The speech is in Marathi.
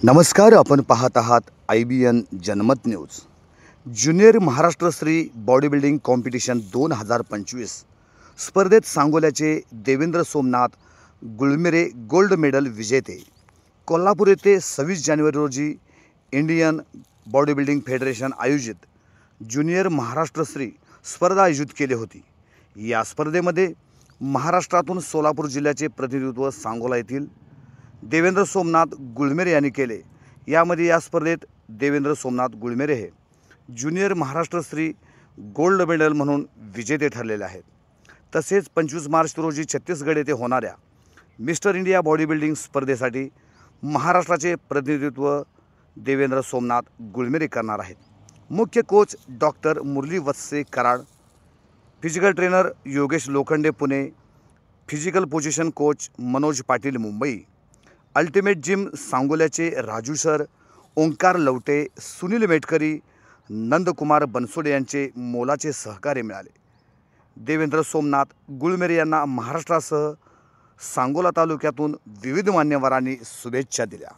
नमस्कार, आपण पाहत आहात IBN जनमत news. Junior Maharashtra Shri body building competition 2025 स्पर्धेत सांगोल्याचे देवेंद्र सोमनाथ गुळमेरे गोल्ड मेडल विजेते। कोल्हापूर येथे 26 जानेवारी रोजी इंडियन बॉडी बिल्डिंग फेडरेशन आयोजित ज्युनियर महाराष्ट्र श्री स्पर्धा आयोजित केली होती। या स्पर्धेमध्ये महाराष्ट्रातून सोलापूर जिल्ह्याचे प्रतिनिधित्व सांगोला येथील देवेंद्र सोमनाथ गुळमेरे यांनी केले। यामध्ये या स्पर्धेत देवेंद्र सोमनाथ गुळमेरे हे junior Maharashtra Shri gold medal म्हणून विजेते ठरलेले आहेत। तसेच 25 मार्च रोजी छत्तीसगड येथे होणाऱ्या मिस्टर इंडिया बॉडी बिल्डिंग स्पर्धेसाठी महाराष्ट्राचे प्रतिनिधित्व देवेंद्र सोमनाथ गुळमेरे करणार आहेत। मुख्य coach doctor Murali Vatse Karad, physical trainer Yogesh Lokhande Pune, physical position coach Manoj Patil Mumbai, ultimate gym सांगोल्याचे राजू सर, ओंकार लवटे, सुनील मेटकरी, नंदकुमार बनसोडे यांचे मोलाचे सहकार्य मिळाले। देवेंद्र सोमनाथ गुळमेरे यांना महाराष्ट्रासह सांगोला तालुक्यातून विविध मान्यवरांनी शुभेच्छा दिल्या।